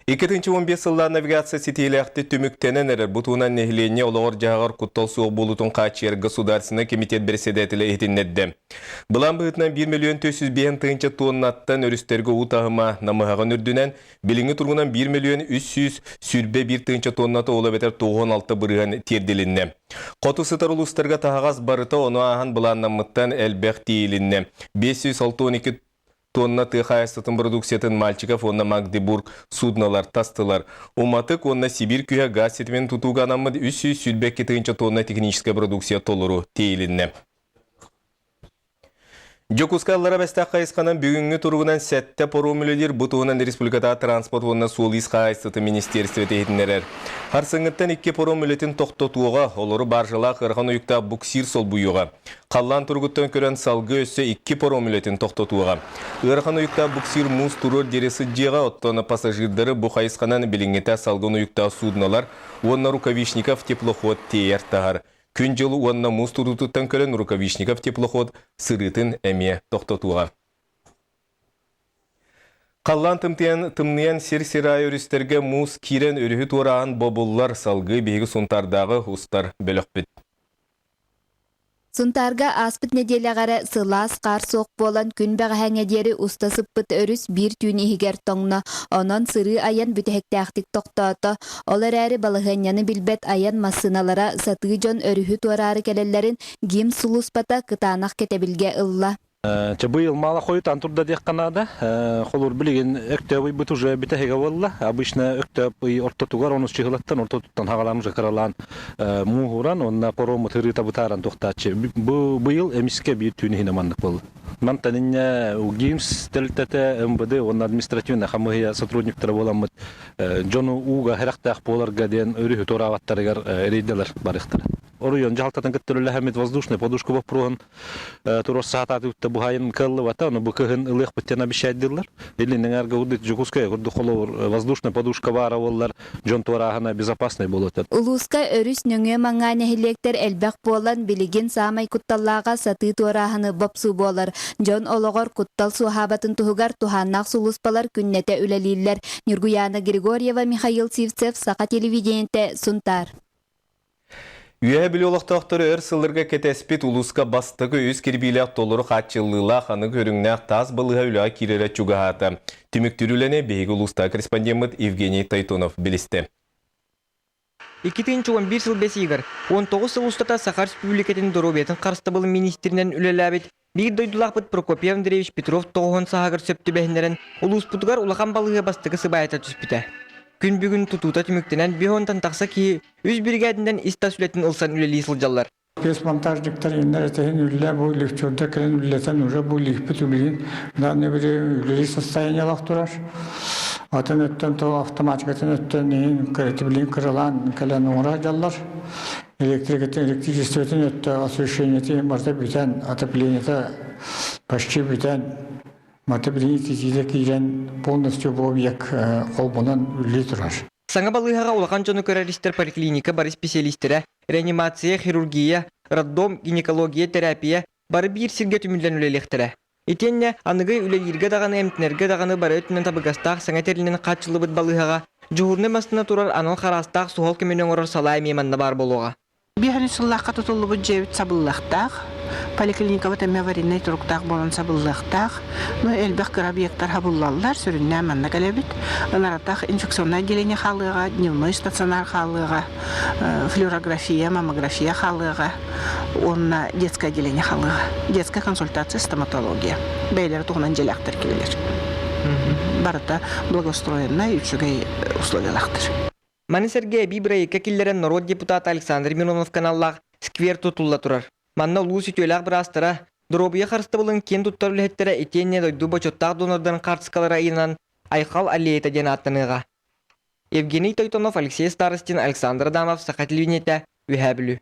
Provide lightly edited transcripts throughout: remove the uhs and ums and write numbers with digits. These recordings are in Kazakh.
2015 yılda навигация сетилерді түміктенен әрір бұтуынан нехлене олығыр жағар құттал суық болутын қачер государственный комитет председателі етіннедді. Бұлан бұғытынан 1 миллион 400 тыңчы тоннаттан өрістерге ұтағыма намығаған үрдінен, біліңі тұрғынан 1 миллион 300 сүрбе 1 тыңчы тоннаты олы бетер 96 бұрыған терділінне. Қоту сытар ұлыстарға тағағаз барыта оны ағын бұланнамыттан әлбәқ дейілінне. 512 тонна тыхайстытын продукциятын мальчиков онна Магдебург судналар тастылар. Уматык онна Сибирь күйе газ сетімен тұтуғанамыд 300 сүлбекке тыңча тонна техническая продукция толыру тейлінне. Жокускаллара бәстақ қайысқанан бүгінгі тұрғынан сәтті порумілелер бұтуынан республикада транспорт онна суылыз қайыстыты министерстве тейдінерер. Харсыңыттан 2 порумілетін тоқтотуға, олары баржыла қырған ұйықта буксир сол бұйыға. Қаллан тұрғыттан көрен салғы өсі 2 порумілетін тоқтотуға. Қырған ұйықта буксир мұз тұрыр дересі жеға оттаны пассажирдары бұ қайысқанан біліңгеті салғын ұйықта судналар, онна рукавишников теплоход тейер тағар. Күн жылы онна мұз тұрутыттан көрен рукавишников теплоход сырытын әме тоқтотуға. Қаллан тымниян сер-серай өрістерге мұз кирен өрігі тураған бобуллар салғы бейгі сұнтардағы ұстар бөлік біт. Сунтарга аспыт неделягара сылас қар соқ болан күн бәғәңедері ұстасыппыт өріс бір түйін егер тоңна, онан сыры аян бүтәхектәқтік тоқтаты. Олар әрі балығanyаны білбет аян масыналара сатығы жон өріхі туарары кәлелерін гем сұлыспата кытанақ кетебілге ылла. Быйыл мала қойыт антурда дек қанада. Қолыр білеген өктөбі бұт уже бітәхеге болла. Обычно өктөбі ортотуғар, оны шығылаттан ортотуттан хағаланы жақыралан мұғыран, онына поромы тырыта бұтаран тоқтачы. Быйыл әміске бір түйіні хинамандық болды. Мантаниння УГИМС тәлтәтә МВД, он административна хамыгия сотрудниктары боламыд. Жону уга херактах поларга ден өрүхү тораваттарыгар рейделер барыктары. Оруян жалтатын кеттелеле хамит воздушный подушку бапруган турос саататы утта бухайын кыллы вата, но букыгын ылык биттен обещайдылар. Или неңерге удыт жукускай урду холовур воздушный подушка бара боллар, жон торагына безопасный болот. Улуска өрүс нөңө маңганы хилектер элбек болан билигин самай кутталлага саты торагыны бапсу болар. Жон ологор куттал сухабатын туһугар туханнак сулуспалар күннете үлелиллер. Нургуяна Григорьева, Михаил Сивцев, Сақа телевидениете, Сунтар. Үйе білі олықтақтыры өр сылырға кетеспет улуска бастығы өз кербейлек толыры қатчылыла қаны көріңнәк таз бұлыға үліға керері чуғағаты. Түміктірілене бейгі улуста корреспондент Евгений Тайтонов білісті. 2011 жыл бесігір, 19 ұлыстата Сақар Республикатын Доробетін Қарыстабылы министрінен үлеләбет, бір дойдулақпыт Прокопий Андреевич Петров тоғын сағыр сөпті бәхінерін ұлыспұтығар ұлақан балығы бастығы сыбайата түспіті. Күн бүгін тұтута түміктенен бейонтан тақса ки үз бригадінден иста сүлетін ұлсан үлелі сылжалар. Пес монтаждықтар енлер әтеген үлілі бұл лифтурда кірін үлілетен уже бұл лифпіт үлілін. Бұдан бір үлілі состояниялақ тұрар. Атын өттен то автоматикатын өттен ең кіретіблін кірілан кәлен оңыра жаллар. Электричестветін өтті освещениеті марта бүтен, отопленеті почти бүтен. Матабилините тиде кирен полностью бұл объект қолбынан үлі тұрар. Саңа балығаға олақан жоны көрәристер поликлиника бары специалистері, реанимация, хирургия, роддом, гинекология, терапия бары бір сирге түмілден үлелектері. Етенне анығы үлелерге дағаны әмтінерге дағаны бары өтінен табығастақ саңа терілінен қатшылы бұд балығаға жүғырны мастына тұрар анал қарастақ суғал көменен орыр салай мейманна бар болуға. Бихани суллаққа тұтылы бұд жевіт сабыллақтақ, поликлиника бұт аварийный тұрықтақ болын сабыллақтақ, но әлбәқ кір объекттар хабыллалар, сүрінне әманна кәлебет, ұнаратақ инфекционный отделение халыға, дневной стационар халыға, флюорография, маммография халыға, онна детское отделение халыға, детская консультация, стоматология. Бәйлері тұғынан желяқтыр келелер. Барыта благоустроенная үчігей условиялақтыр. Маны Сергей Бибрай кәкілдерін народ депутат Александр Миронов каналлақ сквер тұтылла тұрар. Манна ұлғыз үтеләқ бір астыра, дұробия қарысты бұлын кен тұттар үлеттері етенне дойду бачоттақ донордан қартысқалар айынан айқал аллейті ден аттыныға. Евгений Тойтонов, Алексей Старостин, Александр Адамов, Сақа телевидениете, Үйәбілі.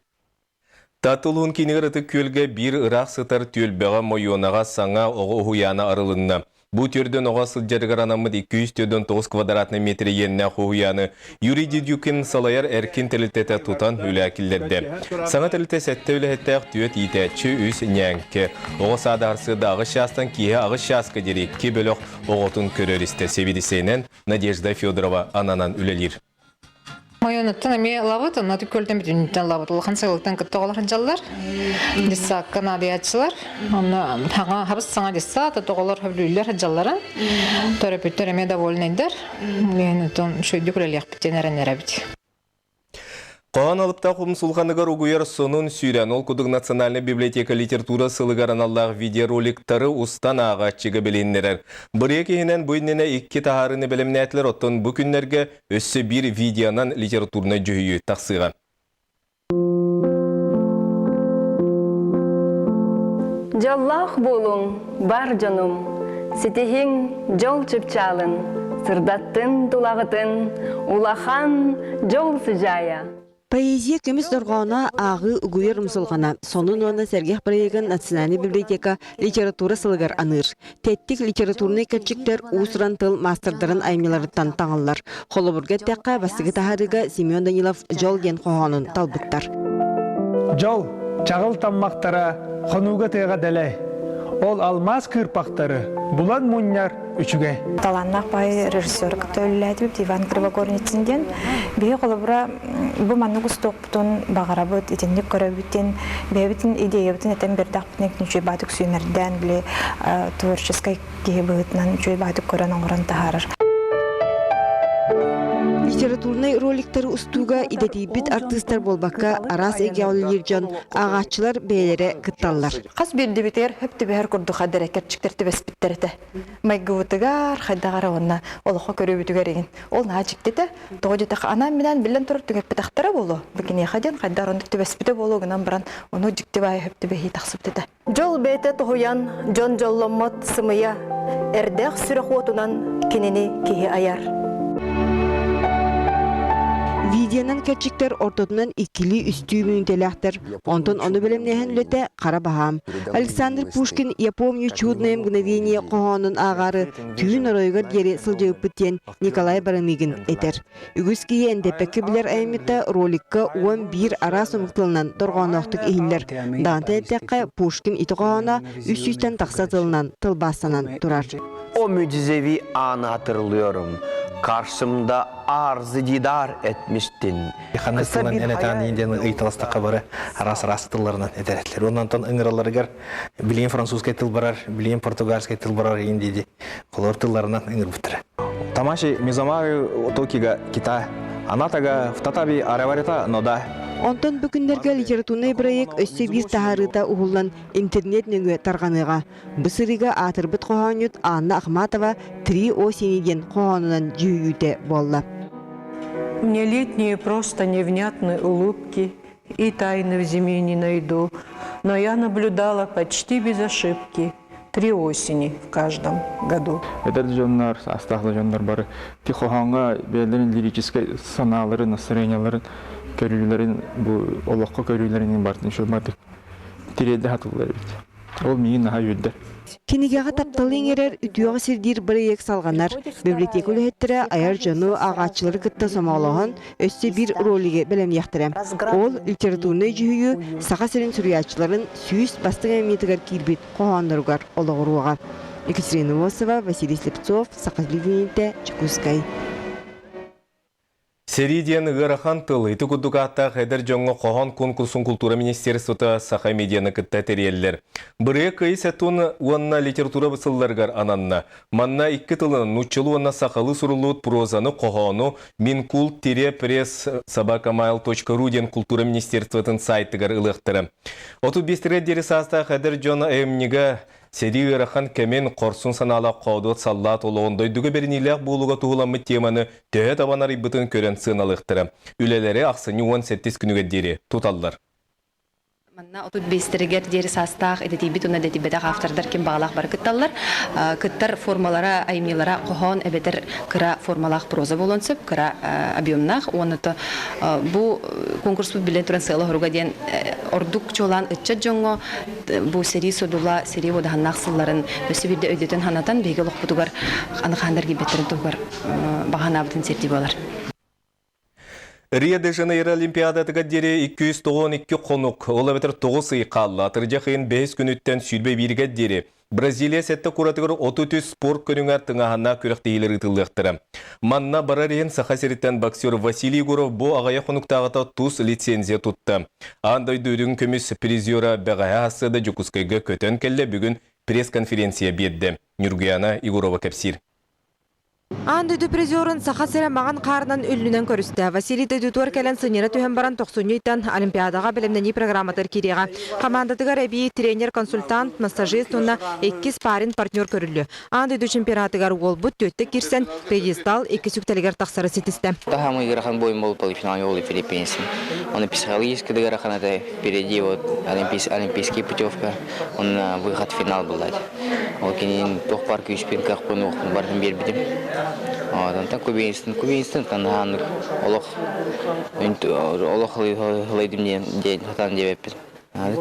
Татылуын кенігіріті көлге бір ұрақ сытар төлбеға мойонаға саңа оғы ұхуяна арылынна. Бу түрден оғасыл жарғар анамыд 209 квадратный метр енне қоғияны Юрий Дидюкин салайар әркин тәлітеті тұтан үләкілдерді. Саңа тәліте сәтті үләхеттәк түйет етәтші үс нәңкі. Оғас адарсы да ағыз шастан кейе ағыз шасқы дерекке бөліқ оғытын көрерісті севидісейнен Надежда Федорова ананан үлелер. Майонаттан эми лабытын, наты көлден бүтүнтен лабыт. Улхан сайлыктан кытты оларын жаллар. Дисса канадиячылар. Онна хага хабыс саңа дисса, тоголор хавлүйлер жалларын. Терапевттер эме довольныйдар. Мен тон шөйдү күрелек битенеренер бит. Қоған алыпта құмсулғанығыр ұғыйыр сонын сүйрен ол күдік Национальный библиотека литература сылығаран Аллах видеороликтары ұстан ағатчығы біліннерер. Бір екеінен бұйнene 2 тағарыны біліміне әтілер оттың бүкіндерге өссі бір видеонан литературны жүйі тақсыға. Жаллах болуң, бар жаным, сетехің жол чөпчалын, сырдаттың тулағытын, улахан жол сыжая. Поэзия көміс дұрғауына ағы үгүйер ұмсылғана. Сонын оны Сергех Барайган Национальный библиотека литература сылығар аныр. Тәттік литературный кәтчіктер ұсыран тыл мастердарын аймеларыттан таңылар. Холобурға тәққа бастығы тахарыға Семен Данилов жол ген қоғанын талбықтар. Жол, чағыл таммақтара, қонуға тәға дәләй. Ол алмаз кырпақтары, бұлан мұньяр үчіге. Таланнақ бай режиссер көтөліләді біп, Иван Кривогорницінден. Бей қолыбыра бұ манны құстық бұтын бағара бұд, етіндік көрі бүттен, бейбітін идея бұтын әтен бердақ бұтын әкін бадық сүймерден біле творческай кейі бұтынан бадық көрін оңырын тағарыр. Литературный роликтары устуга идетибит артисттар болбакка арас эге оллиржон агачылар бээлери кытталлар. Қас берді бітер, хөпті бәр күрді қадыр әкерчіктерді бәспіттерді. Майгывытыгар, қайдағары онна олыққа көрі бүтігер еген. Ол наға жіктеті, тоғы жетақ анам менен білін тұрып түгер пітақтары болу. Бікіне қаден қайдар ондықты бәспіті болу гынан баран, оны жікті бай хөпті бәхи тақсыптеді. Жол бәйті тұғыян, жон жолломот сымыя, әрдәқ сүрі қуатынан кенені кейі аяр. Видеонан кәтчіктер ортотынан ikili үстүү мүнтеләқтер. Онтон оны білімнеген үлеті қара бағам. Александр Пушкин «Я чудное мгновение» қоғанын ағары түйін оройғыр дері сылжығып біттен Николай Барамигин етер. Үгіз кейі әндепәкі білер әйметі роликка 11 ара сомықтылынан тұрғанақтық ехілер. Дағанты әттәққа Пушкин иті қоғана 300-тен тақсатылынан тылбасынан тұрар. O mucizevi anı hatırlıyorum. Karşımda arzı didar etmiştin. Kısa bir hayal. Италастаққа бары арас тылларынан әдәрәтлер. Ондан тон ыңыраларығар білейін французскай тыл барар, білейін португальскай тыл барар ең дейді. Қолар тылларынан ыңыр бұттыры. Тамаши мизамары отокига кита. Анатага в татаби араварита нода. Онтон бүкіндерге литературный проект өссе бір тағарыта ұғылан интернет нөңі тарғаныға. Бұсырыға атырбыт қоғанют Анна Ахматова 3 осенеден қоғанынан жүйүйті болла. Мне летние просто невнятные улыбки и тайны в зиме не найду, но я наблюдала почти без ошибки 3 осени в каждом году. Это жоннар, астахлы жоннар бары. Тихоханга белдерин лирической саналары, настроенияларын, көрүлөрүн бу олокко көрүлөрүнүн бартын шулматык тиреде хатылар бит. Ол миин наха юдда. Кенигага тапталын ерер үтүөгө сирдир проект салганар. Библиотека үлеттире аяр жону агачылары кытта сомоологон өссө бир ролиге белем яктырам. Ол литературный жүйү сага серин сүрүячыларын сүйүс бастык эмиетигер кирбит коғандыргар ологоруга. Екатерина Мосова, Василий Слепцов, Сакаливините, Чекускай. Серидиен ғырахан тыл, иті күддіғатта қайдар жоңғы қоған конкурсын культура министерствота сақай медияны кітті тәрелер. Бірі қай сәттуын уанна литература бұсылларғар ананна. Манна 2 тылын нұтчылы уанна сақалы сұрылуыт прозаны қоғану minkult-press@mail.ru ден культура министерствотын сайтыгар ылықтыры. 35 дері саста қайдар жоңы әйімнеге Сери ғырахан кәмен қорсын санала қаудуат саллат олығындай дүгі берінелек болуға туғыламы теманы түйе табанар ибытын көрен сыналықтыры. Үлелері ақсыны 18 күніге дері тұталдар. Манна отут бестерегер дери састах эдетибит уна детибедах автордар ким багалах бар кытталлар. Кыттар формалара, аймилара кохон эбетер кыра формалах проза болонсып, кыра объемнах. Оныты бу конкурс билен туран сыйлы хоруга ден ордук чолан ытча жоңго бу сери содула сери водаханнах сылларын өсі бирде өйдетен ханатан бейге лохпутугар анахандар гибеттерин тугар баганабытын серти болар. Рио-де-Жанейро Олимпиадатыга дере 292 конук, ола бетер 9 ыйқалла, атыржа қиын 5 күніттен сүлбе бірге дере. Бразилия сәтті құратығыр 30 спорт күніңер тыңағана күріқтейлер ұтылықтыры. Манна барарен сақасереттен боксер Василий Гуров бұ ағая қонуқтағыта тұз лицензия тұтты. Андай дөйдің көміс призиора бәғая асыда жүкіскайға көтен келі бүгін пресс-конференция бедді. Нюргияна Игурова кәпсир. Анды призерын сақасыра маған қарынан үлінен көрісті. Василий Дедутуар кәлін сынера түйен баран 90-йтан Олимпиадаға білімдені программатыр кереға. Командатыға рәбей тренер-консультант, массажист онна 2 спарин партнер көрілі. Анды чемпионатыгар ол бұд төтті кирсен предистал 2 сүктелігер тақсары сетісті. Тахамы играхан бойым бол полуфинал олы филиппинсин. Он психологически дыгарахан это впереди вот олимпийский путевка. Он выход в финал был дать. Он кенин тох парк юшпин как понух бартын бербидим. Онтан көбейінстің танығанық олық ғылайдым дейін хатан дебеппін.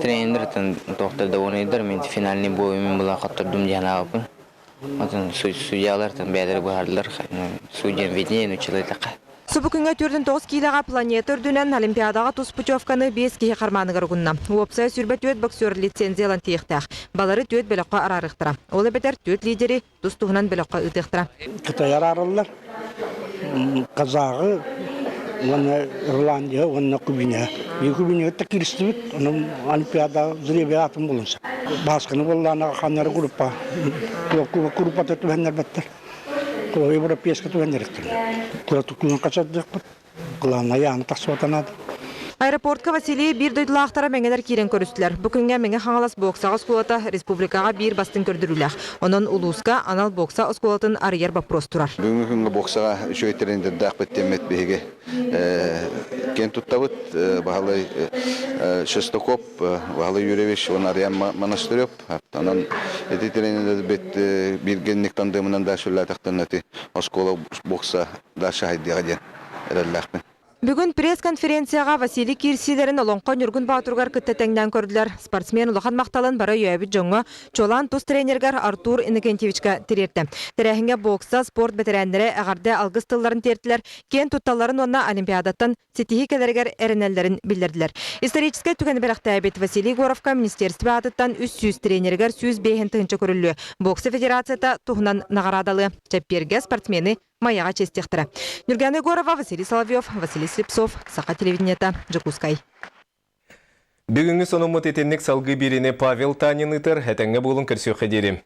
Тренер тоқтарды ойнайдар, мен финальный бойымен бұла қаттырдым дейін ағыпын. Судьялар бәдір бұғардылар, судьям веднейін учылайтаққа. Субукынға 4-9 килаға планета үрдінен Олимпиадаға тұс путевканы 5 кейі қарманығыр күнна. Уопсай сүрбет өт боксер лицензиялан тейқтақ. Балары төт бөліққа арарықтыра. Олы бетер төт лидері тұс тұғынан бөліққа үтіқтіра. Қытайар арылар. Қазағы, оны Ирландия, оны Кубине. Мен Кубине өтті кірісті бүт, оны Олимпиада зіребе атын болынса. Басқыны боллана қанары группа. Группа төтті бәнер бәттір. Европейский туендеректер. Күн качадык. Главное яны тасватанады. Аэропортка Василий бир дойдылақтара мәңгелер кирен көрістілер. Бүкінге мәңге хаңалас боксаға скулата республикаға бір бастын көрдірілер. Онын улуска анал бокса скулатын арьер вопрос турар. Бүгінгі боксаға шөйтерінде дақ беттемет бейге. Кен тұттабыт, бағалай Шестокоп, бағалай Юревич, он Ариян Монастырёп. Анан ететерінде бет биргенник тандымынан да шөлі атақтан әті оскола бокса да шахайдыға ден әрәлләқпен. Бүгін пресс-конференцияға Василий Кирсилерін олонқон үргін батырғар күтті тәңден көрділер. Спортсмен ұлыған мақталын бара үйәбі жоңы чолан тұс тренергар Артур Иннокентьевичка тірерді. Тәрәхінге бокса спорт бетерәндері әғарды алғыз тылларын тертілер, кен тұтталарын онна Олимпиадаттан сетихи кәлергер әрінәлерін білдірділер. Историческай түгені бірақта әбет Василий Горовка министерстве атыттан 300 тренергар 105 тыңчы көрілі. Боксы федерацията тұғынан нағарадалы. Чәпперге спортсмені Маяға честектірі. Нюргияна Егорова, Василий Соловьев, Василий Слепцов, Сақа телевидениета, Джакускай. Бүгінгі сонымыт етеннік салғы беріне Павел Танин ұтыр, әтәңі болын кірсеу қедерім.